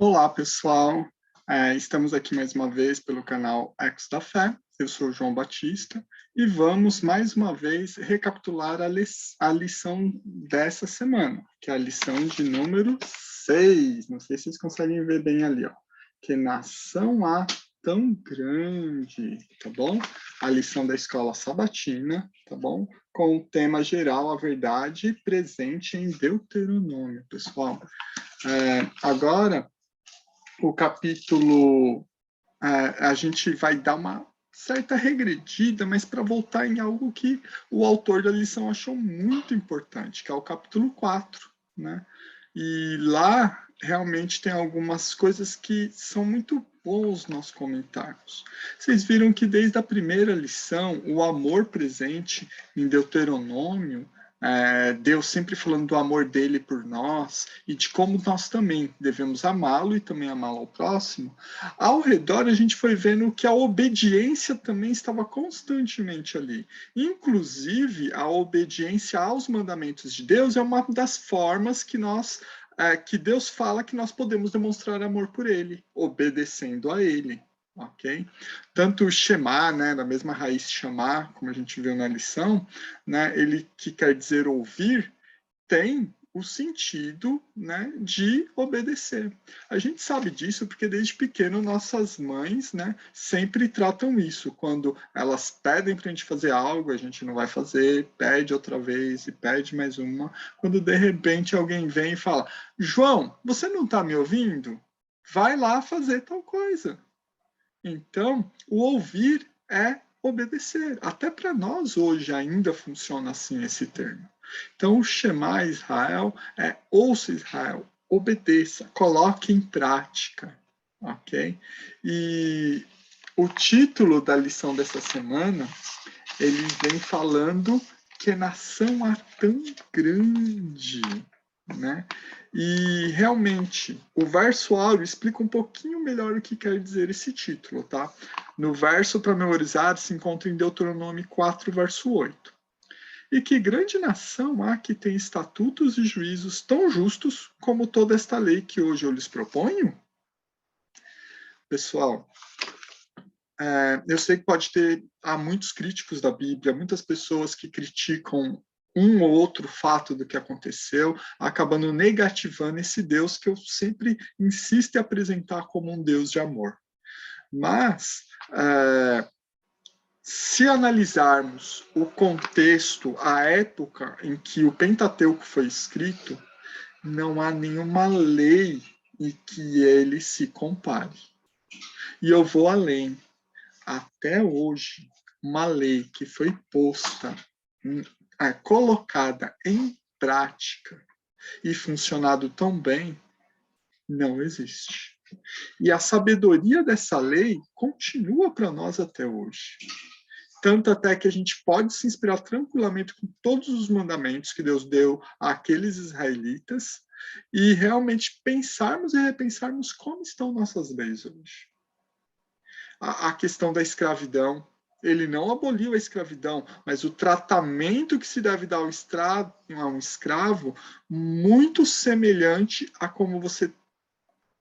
Olá, pessoal. Estamos aqui mais uma vez pelo canal Ecos da Fé. Eu sou o João Batista e vamos mais uma vez recapitular a lição dessa semana, que é a lição de número 6. Não sei se vocês conseguem ver bem ali, ó. Que nação há tão grande, tá bom? A lição da escola sabatina, tá bom? Com o tema geral, a verdade presente em Deuteronômio, pessoal. Agora, o capítulo, a gente vai dar uma certa regredida, mas para voltar em algo que o autor da lição achou muito importante, que é o capítulo 4, né? E lá realmente tem algumas coisas que são muito bons nós comentarmos. Vocês viram que desde a primeira lição, o amor presente em Deuteronômio, Deus sempre falando do amor dele por nós e de como nós também devemos amá-lo e também amá-lo ao próximo. Ao redor, a gente foi vendo que a obediência também estava constantemente ali. Inclusive, a obediência aos mandamentos de Deus é uma das formas que Deus fala que nós podemos demonstrar amor por ele, obedecendo a ele. Ok? Tanto o Shema, né, da mesma raiz chamar, como a gente viu na lição, né, ele que quer dizer ouvir, tem o sentido, né, de obedecer. A gente sabe disso porque desde pequeno nossas mães, né, sempre tratam isso. Quando elas pedem para a gente fazer algo, a gente não vai fazer, pede outra vez e pede mais uma. Quando de repente alguém vem e fala: João, você não está me ouvindo? Vai lá fazer tal coisa. Então, o ouvir é obedecer. Até para nós hoje ainda funciona assim esse termo. Então, o Shema Israel é ouça Israel, obedeça, coloque em prática, ok? E o título da lição dessa semana, ele vem falando que nação há tão grande, né? E realmente, o verso áureo explica um pouquinho melhor o que quer dizer esse título, tá? No verso para memorizar se encontra em Deuteronômio 4, verso 8. E que grande nação há que tem estatutos e juízos tão justos como toda esta lei que hoje eu lhes proponho? Pessoal, eu sei que há muitos críticos da Bíblia, muitas pessoas que criticam um ou outro fato do que aconteceu, acabando negativando esse Deus que eu sempre insisto em apresentar como um Deus de amor. Mas, se analisarmos o contexto, a época em que o Pentateuco foi escrito, não há nenhuma lei em que ele se compare. E eu vou além. Até hoje, uma lei que foi posta, colocada em prática e funcionado tão bem, não existe. E a sabedoria dessa lei continua para nós até hoje. Tanto até que a gente pode se inspirar tranquilamente com todos os mandamentos que Deus deu àqueles israelitas e realmente pensarmos e repensarmos como estão nossas leis hoje. A questão da escravidão, ele não aboliu a escravidão, mas o tratamento que se deve dar a um escravo, muito semelhante a como você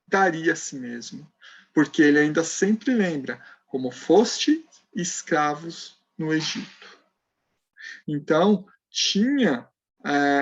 daria a si mesmo. Porque ele ainda sempre lembra, como foste escravos no Egito. Então, tinha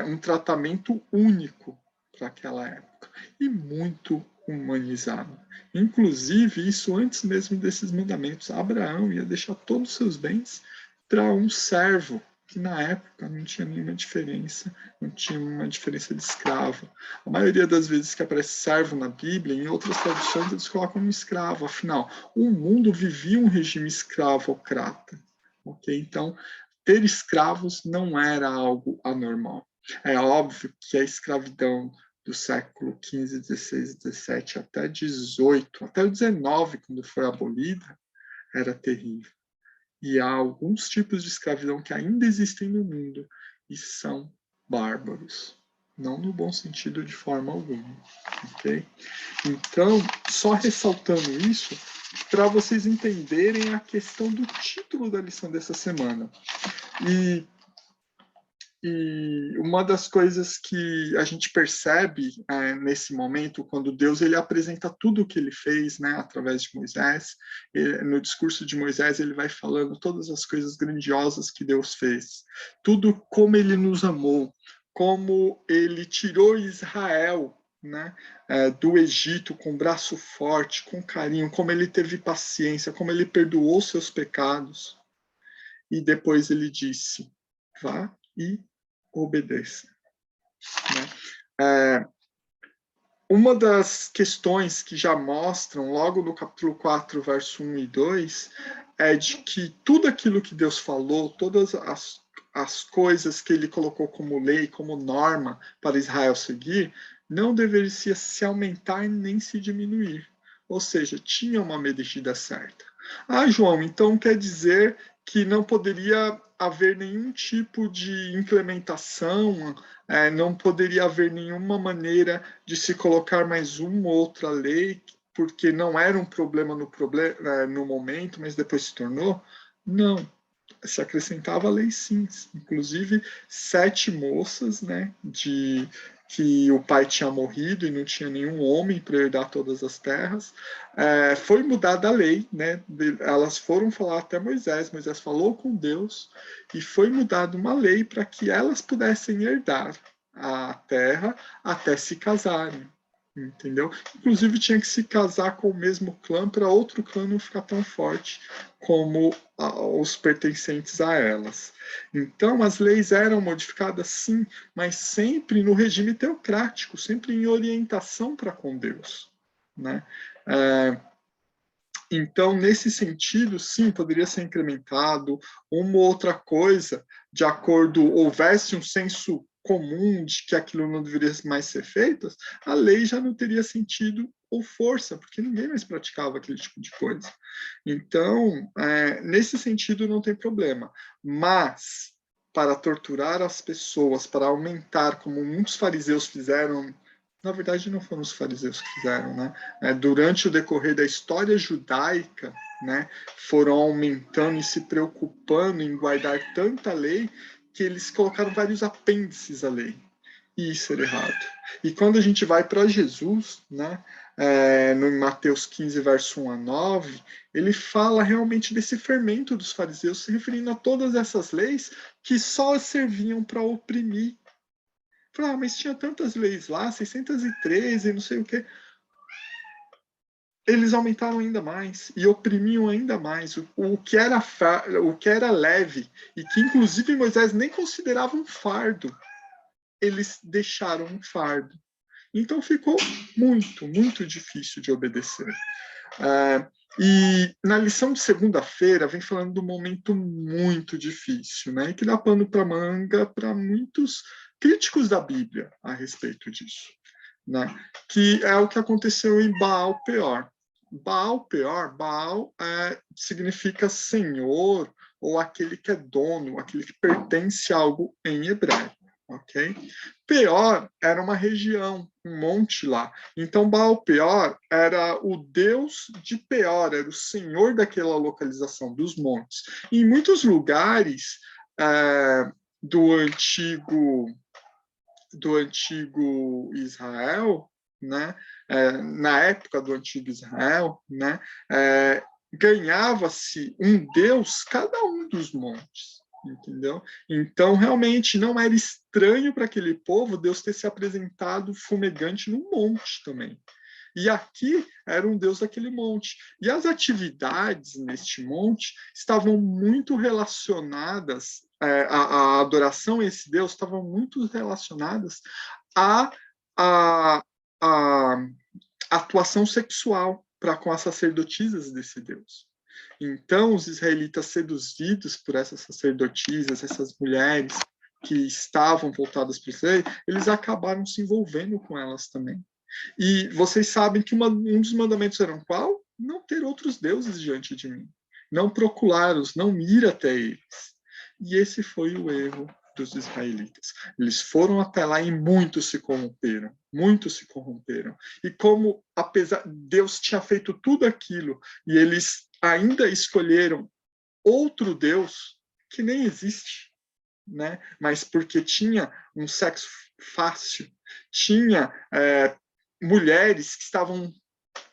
um tratamento único para aquela época e muito humanizado. Inclusive, isso antes mesmo desses mandamentos. Abraão ia deixar todos os seus bens para um servo, que na época não tinha nenhuma diferença, não tinha uma diferença de escravo. A maioria das vezes que aparece servo na Bíblia, em outras traduções eles colocam um escravo. Afinal, o mundo vivia um regime escravocrata. Okay? Então, ter escravos não era algo anormal. É óbvio que a escravidão do século XV, XVI, XVII até XVIII, até o XIX, quando foi abolida, era terrível. E há alguns tipos de escravidão que ainda existem no mundo e são bárbaros. Não no bom sentido de forma alguma. Ok? Então, só ressaltando isso, para vocês entenderem a questão do título da lição dessa semana. E uma das coisas que a gente percebe nesse momento, quando Deus ele apresenta tudo o que ele fez, né, através de Moisés, no discurso de Moisés ele vai falando todas as coisas grandiosas que Deus fez, tudo como ele nos amou, como ele tirou Israel, né, do Egito com braço forte, com carinho, como ele teve paciência, como ele perdoou seus pecados. E depois ele disse: vá e obedeça. Né? Uma das questões que já mostram, logo no capítulo 4, verso 1 e 2, é de que tudo aquilo que Deus falou, todas as coisas que ele colocou como lei, como norma para Israel seguir, não deveria se aumentar nem se diminuir. Ou seja, tinha uma medida certa. Ah, João, então quer dizer que não poderia haver nenhum tipo de implementação, não poderia haver nenhuma maneira de se colocar mais uma ou outra lei, porque não era um problema no momento, mas depois se tornou? Não. Se acrescentava a lei sim, inclusive 7 moças, né, que o pai tinha morrido e não tinha nenhum homem para herdar todas as terras, foi mudada a lei, né, elas foram falar até Moisés falou com Deus e foi mudada uma lei para que elas pudessem herdar a terra até se casarem, entendeu? Inclusive tinha que se casar com o mesmo clã para outro clã não ficar tão forte como os pertencentes a elas. Então, as leis eram modificadas, sim, mas sempre no regime teocrático, sempre em orientação para com Deus. Né? Então, nesse sentido, sim, poderia ser incrementado uma outra coisa, de acordo, houvesse um senso comum de que aquilo não deveria mais ser feito, a lei já não teria sentido ou força, porque ninguém mais praticava aquele tipo de coisa. Então, nesse sentido, não tem problema. Mas, para torturar as pessoas, para aumentar, como muitos fariseus fizeram, na verdade não foram os fariseus que fizeram, né? Durante o decorrer da história judaica, né, foram aumentando e se preocupando em guardar tanta lei que eles colocaram vários apêndices à lei. E isso era errado. E quando a gente vai para Jesus, né, no Mateus 15, verso 1 a 9, ele fala realmente desse fermento dos fariseus, se referindo a todas essas leis que só serviam para oprimir. Fala, mas tinha tantas leis lá, 613, não sei o quê. Eles aumentaram ainda mais e oprimiam ainda mais o que era leve e que inclusive Moisés nem considerava um fardo, eles deixaram um fardo. Então ficou muito, muito difícil de obedecer. E na lição de segunda-feira vem falando de um momento muito difícil, né? E que dá pano para manga para muitos críticos da Bíblia a respeito disso, né? Que é o que aconteceu em Baal Peor. Baal Peor, Baal significa senhor ou aquele que é dono, aquele que pertence a algo em hebraico. Ok? Peor era uma região, um monte lá. Então, Baal Peor era o deus de Peor, era o senhor daquela localização, dos montes. Em muitos lugares do antigo Israel, né, na época do antigo Israel, né, ganhava-se um deus cada um dos montes. Entendeu? Então, realmente, não era estranho para aquele povo Deus ter se apresentado fumegante no monte também. E aqui era um Deus daquele monte. E as atividades neste monte estavam muito relacionadas, a adoração a esse Deus estavam muito relacionadas à atuação sexual para com as sacerdotisas desse Deus. Então, os israelitas seduzidos por essas sacerdotisas, essas mulheres que estavam voltadas para Israel, eles acabaram se envolvendo com elas também. E vocês sabem que um dos mandamentos era qual? Não ter outros deuses diante de mim. Não procurá-los, não ir até eles. E esse foi o erro dos israelitas. Eles foram até lá e muitos se corromperam. Muitos se corromperam. E como, apesar Deus tinha feito tudo aquilo e eles ainda escolheram outro Deus que nem existe, né? Mas porque tinha um sexo fácil, tinha mulheres que estavam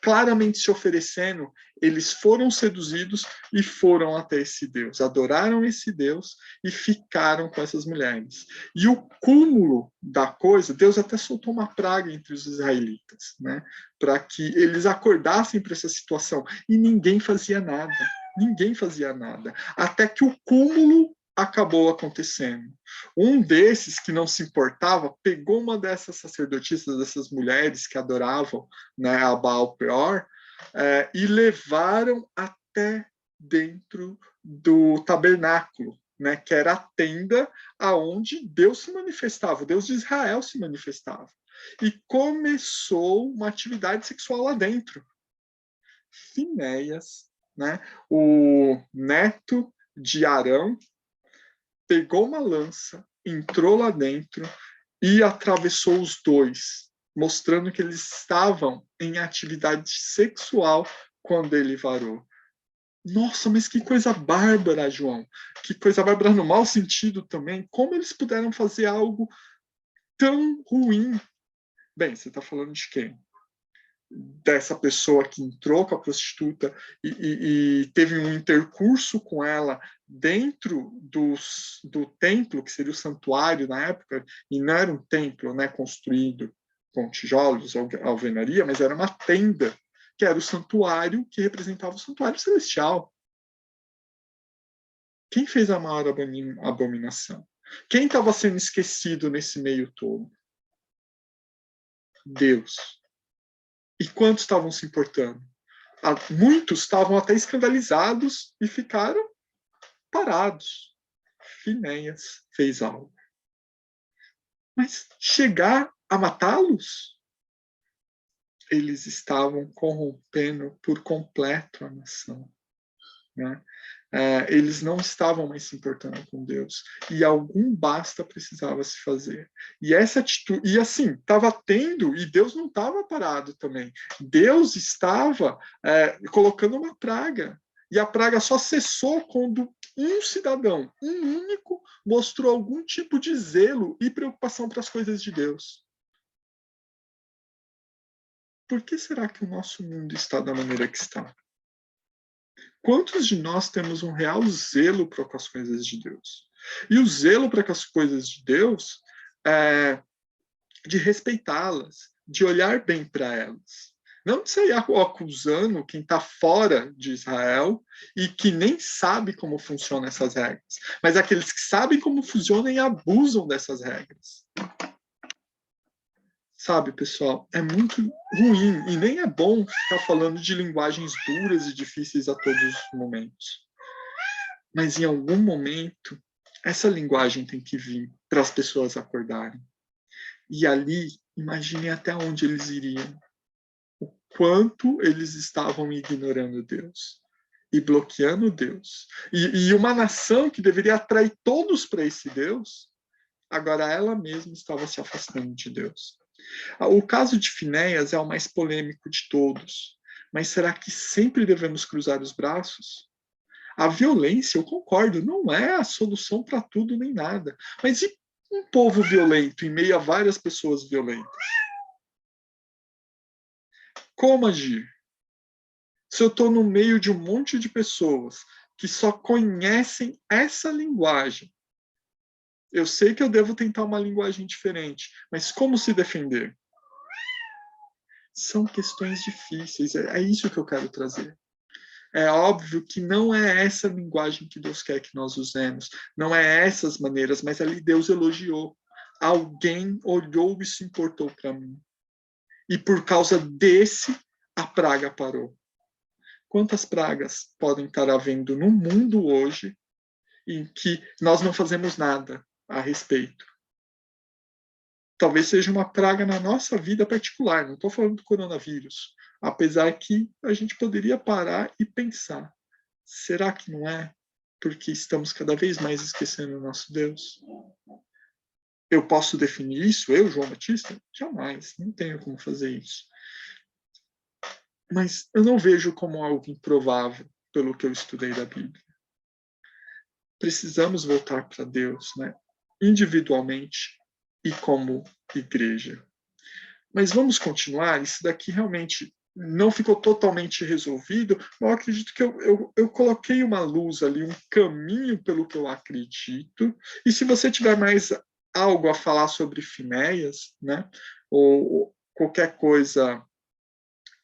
claramente se oferecendo, eles foram seduzidos e foram até esse Deus, adoraram esse Deus e ficaram com essas mulheres. E o cúmulo da coisa, Deus até soltou uma praga entre os israelitas, né, para que eles acordassem para essa situação, e ninguém fazia nada. Ninguém fazia nada. Até que o cúmulo acabou acontecendo. Um desses que não se importava pegou uma dessas sacerdotisas, dessas mulheres que adoravam, né, a Baal Peor, e levaram até dentro do tabernáculo, né, que era a tenda aonde Deus se manifestava, o Deus de Israel se manifestava. E começou uma atividade sexual lá dentro. Finéias, né, o neto de Arão, pegou uma lança, entrou lá dentro e atravessou os dois, mostrando que eles estavam em atividade sexual quando ele varou. Nossa, mas que coisa bárbara, João. Que coisa bárbara no mau sentido também. Como eles puderam fazer algo tão ruim? Bem, você está falando de quem? Dessa pessoa que entrou com a prostituta e teve um intercurso com ela dentro do templo, que seria o santuário na época, e não era um templo, né, construído com tijolos ou alvenaria, mas era uma tenda, que era o santuário que representava o santuário celestial. Quem fez a maior abominação? Quem estava sendo esquecido nesse meio todo? Deus. E quantos estavam se importando? Muitos estavam até escandalizados e ficaram parados. Finéias fez algo. Mas chegar a matá-los? Eles estavam corrompendo por completo a nação, né? Eles não estavam mais se importando com Deus, e algum basta precisava se fazer. E essa atitude, e assim, estava tendo, e Deus não estava parado também. Deus estava colocando uma praga, e a praga só cessou quando um cidadão, um único, mostrou algum tipo de zelo e preocupação para as coisas de Deus. Por que será que o nosso mundo está da maneira que está? Quantos de nós temos um real zelo para com as coisas de Deus? E o zelo para com as coisas de Deus é de respeitá-las, de olhar bem para elas. Não de sair acusando quem está fora de Israel e que nem sabe como funcionam essas regras, mas aqueles que sabem como funcionam e abusam dessas regras. Sabe, pessoal, é muito ruim e nem é bom ficar falando de linguagens duras e difíceis a todos os momentos. Mas em algum momento, essa linguagem tem que vir para as pessoas acordarem. E ali, imagine até onde eles iriam. O quanto eles estavam ignorando Deus e bloqueando Deus. E uma nação que deveria atrair todos para esse Deus, agora ela mesma estava se afastando de Deus. O caso de Finéias é o mais polêmico de todos. Mas será que sempre devemos cruzar os braços? A violência, eu concordo, não é a solução para tudo nem nada. Mas e um povo violento em meio a várias pessoas violentas? Como agir? Se eu estou no meio de um monte de pessoas que só conhecem essa linguagem, eu sei que eu devo tentar uma linguagem diferente, mas como se defender? São questões difíceis, é isso que eu quero trazer. É óbvio que não é essa linguagem que Deus quer que nós usemos, não é essas maneiras, mas ali Deus elogiou. Alguém olhou e se importou para mim. E por causa desse, a praga parou. Quantas pragas podem estar havendo no mundo hoje em que nós não fazemos nada a respeito? Talvez seja uma praga na nossa vida particular, não estou falando do coronavírus, apesar que a gente poderia parar e pensar, será que não é porque estamos cada vez mais esquecendo o nosso Deus? Eu posso definir isso, eu, João Batista? Jamais, não tenho como fazer isso. Mas eu não vejo como algo improvável pelo que eu estudei da Bíblia. Precisamos voltar para Deus, né? individualmente e como igreja. Mas vamos continuar, isso daqui realmente não ficou totalmente resolvido, mas eu acredito que eu coloquei uma luz ali, um caminho pelo que eu acredito, e se você tiver mais algo a falar sobre Finéias, né, ou qualquer coisa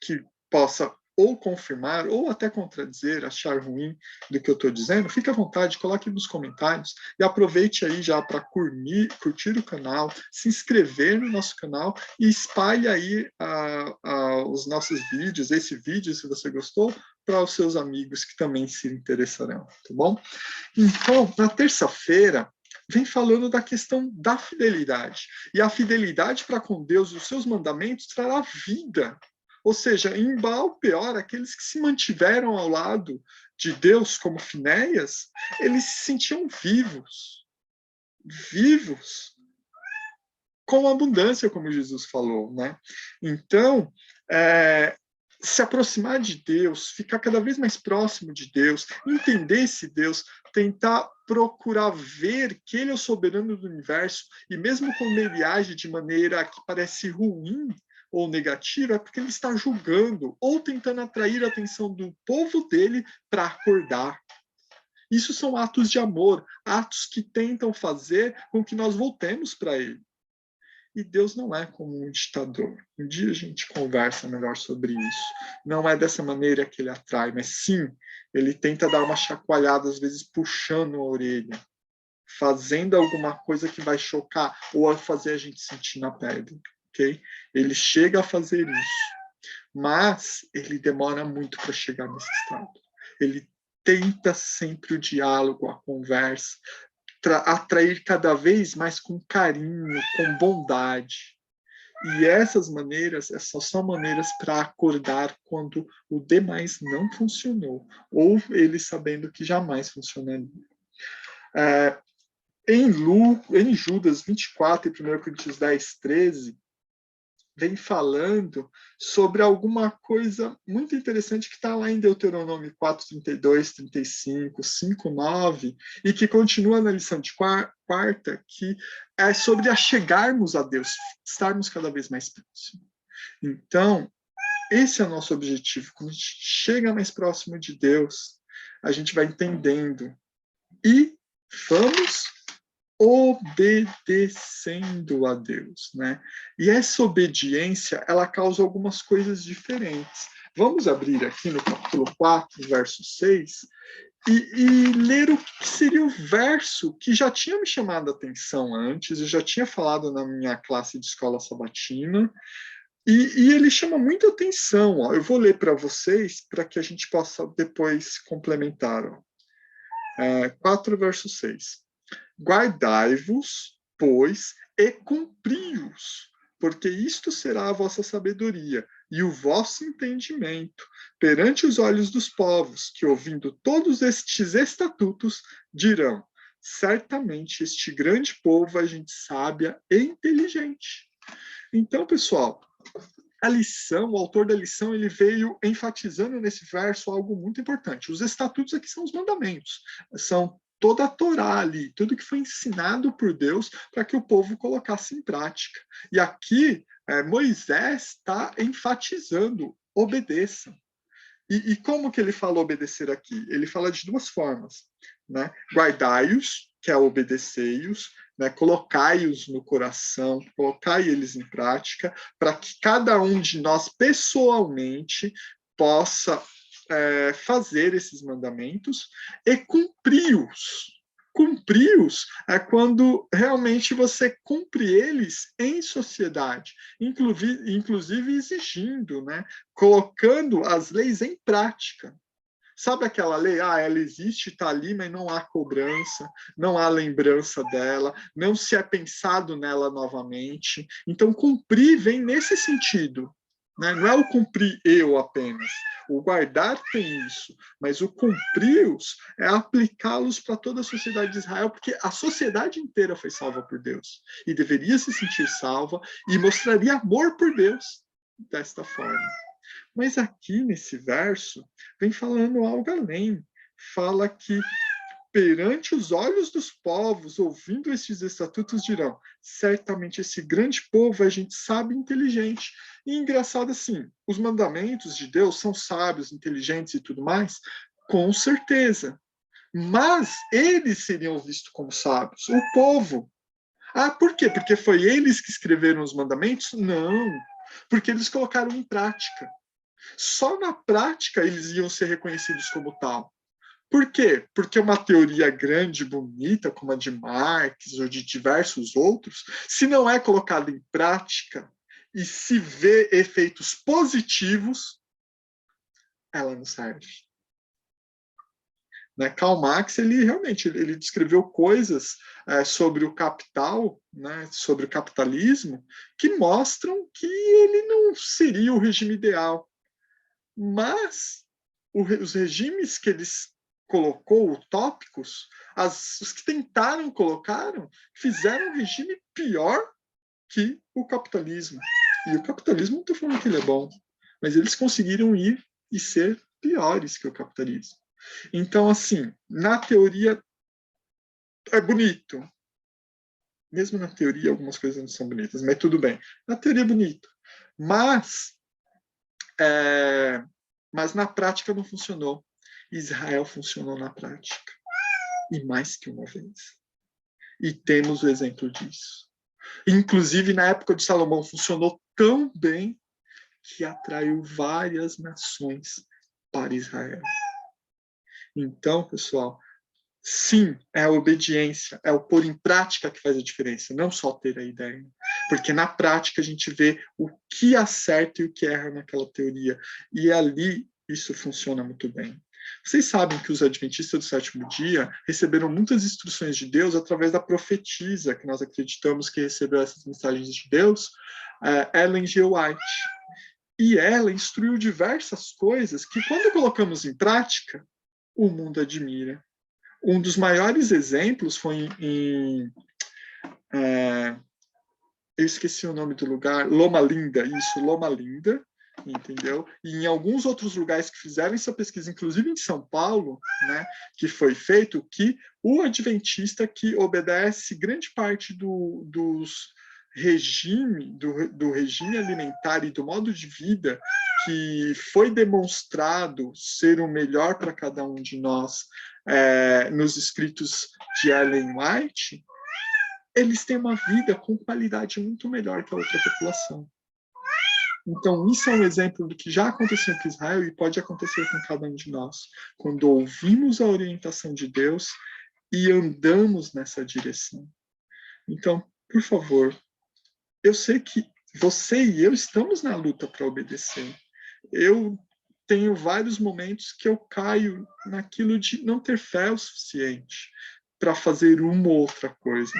que possa ou confirmar ou até contradizer, achar ruim do que eu estou dizendo, fique à vontade, coloque nos comentários e aproveite aí já para curtir o canal, se inscrever no nosso canal e espalhe aí os nossos vídeos, esse vídeo, se você gostou, para os seus amigos que também se interessarão, tá bom? Então, na terça-feira, vem falando da questão da fidelidade. E a fidelidade para com Deus e os seus mandamentos trará vida. Ou seja, em Baal Peor, aqueles que se mantiveram ao lado de Deus como Finéias, eles se sentiam vivos. Vivos. Com abundância, como Jesus falou, né? Então, se aproximar de Deus, ficar cada vez mais próximo de Deus, entender esse Deus, tentar procurar ver que Ele é o soberano do universo, e mesmo quando Ele age de maneira que parece ruim ou negativa, é porque Ele está julgando ou tentando atrair a atenção do povo dele para acordar. Isso são atos de amor, atos que tentam fazer com que nós voltemos para Ele. E Deus não é como um ditador. Um dia a gente conversa melhor sobre isso. Não é dessa maneira que ele atrai, mas sim, ele tenta dar uma chacoalhada, às vezes puxando a orelha, fazendo alguma coisa que vai chocar ou fazer a gente sentir na pele, ok? Ele chega a fazer isso, mas ele demora muito para chegar nesse estado. Ele tenta sempre o diálogo, a conversa, atrair cada vez mais com carinho, com bondade. E essas maneiras só são maneiras para acordar quando o demais não funcionou, ou ele sabendo que jamais funcionaria. Em Judas 24 e 1 Coríntios 10, 13, vem falando sobre alguma coisa muito interessante que está lá em Deuteronômio 4, 32, 35, 5, 9, e que continua na lição de quarta, que é sobre achegarmos a Deus, estarmos cada vez mais próximos. Então, esse é o nosso objetivo. Quando a gente chega mais próximo de Deus, a gente vai entendendo e vamos obedecendo a Deus, né? E essa obediência, ela causa algumas coisas diferentes. Vamos abrir aqui no capítulo 4, verso 6, e ler o que seria o verso que já tinha me chamado a atenção antes, eu já tinha falado na minha classe de escola sabatina, e ele chama muita atenção. Ó. Eu vou ler para vocês, para que a gente possa depois complementar. Ó. 4, verso 6. Guardai-vos, pois, e cumpri-os, porque isto será a vossa sabedoria e o vosso entendimento perante os olhos dos povos, que, ouvindo todos estes estatutos, dirão: certamente este grande povo é gente sábia e inteligente. Então, pessoal, o autor da lição, ele veio enfatizando nesse verso algo muito importante. Os estatutos aqui são os mandamentos, são toda a Torá ali, tudo que foi ensinado por Deus para que o povo colocasse em prática. E aqui, Moisés está enfatizando, obedeçam. E como que ele fala obedecer aqui? Ele fala de duas formas, né? Guardai-os, que é obedecei-os, né? Colocai-os no coração, colocai eles em prática, para que cada um de nós pessoalmente possa fazer esses mandamentos e cumpri-os. Cumpri-os é quando realmente você cumpre eles em sociedade, inclusive exigindo, né? Colocando as leis em prática. Sabe aquela lei? Ela existe, está ali, mas não há cobrança, não há lembrança dela, não se é pensado nela novamente. Então, cumprir vem nesse sentido. Né? Não é o cumprir eu apenas. O guardar tem isso, mas o cumpri-os é aplicá-los para toda a sociedade de Israel, porque a sociedade inteira foi salva por Deus e deveria se sentir salva e mostraria amor por Deus desta forma. Mas aqui nesse verso vem falando algo além. Fala que perante os olhos dos povos, ouvindo estes estatutos, dirão: certamente esse grande povo é gente sábia e inteligente. E engraçado assim, os mandamentos de Deus são sábios, inteligentes e tudo mais, com certeza. Mas eles seriam vistos como sábios, o povo. Ah, por quê? Porque foi eles que escreveram os mandamentos? Não, porque eles colocaram em prática. Só na prática eles iam ser reconhecidos como tal. Por quê? Porque uma teoria grande, bonita, como a de Marx ou de diversos outros, se não é colocada em prática e se vê efeitos positivos, ela não serve. Né? Karl Marx, ele realmente ele descreveu coisas sobre o capital, né, sobre o capitalismo, que mostram que ele não seria o regime ideal. Mas os regimes que eles colocou, utópicos, os que tentaram colocaram, fizeram um regime pior que o capitalismo. E o capitalismo, não estou falando que ele é bom, mas eles conseguiram ir e ser piores que o capitalismo. Então, assim, na teoria é bonito. Mesmo na teoria, algumas coisas não são bonitas, mas tudo bem. Na teoria é bonito. Mas na prática não funcionou. Israel funcionou na prática. E mais que uma vez. E temos o exemplo disso. Inclusive, na época de Salomão, funcionou tão bem que atraiu várias nações para Israel. Então, pessoal, sim, é a obediência, é o pôr em prática que faz a diferença, não só ter a ideia. Porque na prática a gente vê o que acerta e o que erra naquela teoria. E ali isso funciona muito bem. Vocês sabem que os adventistas do sétimo dia receberam muitas instruções de Deus através da profetisa, que nós acreditamos que recebeu essas mensagens de Deus, Ellen G. White. E ela instruiu diversas coisas que, quando colocamos em prática, o mundo admira. Um dos maiores exemplos foi eu esqueci o nome do lugar, Loma Linda, Loma Linda, entendeu? E em alguns outros lugares que fizeram essa pesquisa, inclusive em São Paulo, né, que foi feito, que o adventista que obedece grande parte do regime alimentar e do modo de vida que foi demonstrado ser o melhor para cada um de nós nos escritos de Ellen White, eles têm uma vida com qualidade muito melhor que a outra população. Então, isso é um exemplo do que já aconteceu com Israel e pode acontecer com cada um de nós. Quando ouvimos a orientação de Deus e andamos nessa direção. Então, por favor, eu sei que você e eu estamos na luta para obedecer. Eu tenho vários momentos que eu caio naquilo de não ter fé o suficiente para fazer uma ou outra coisa.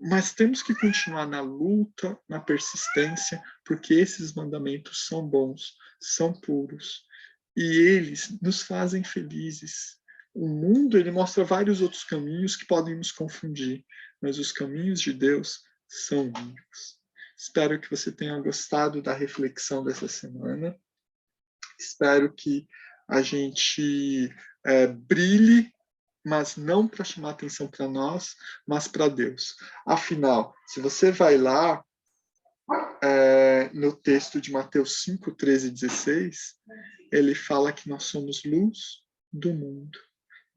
Mas temos que continuar na luta, na persistência, porque esses mandamentos são bons, são puros, e eles nos fazem felizes. O mundo, ele mostra vários outros caminhos que podem nos confundir, mas os caminhos de Deus são únicos. Espero que você tenha gostado da reflexão dessa semana. Espero que a gente brilhe, mas não para chamar atenção para nós, mas para Deus. Afinal, se você vai lá no texto de Mateus 5, 13 e 16, ele fala que nós somos luz do mundo.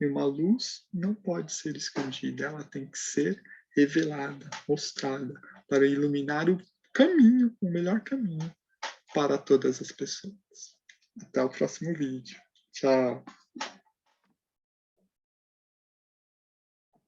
E uma luz não pode ser escondida, ela tem que ser revelada, mostrada, para iluminar o caminho, o melhor caminho para todas as pessoas. Até o próximo vídeo. Tchau.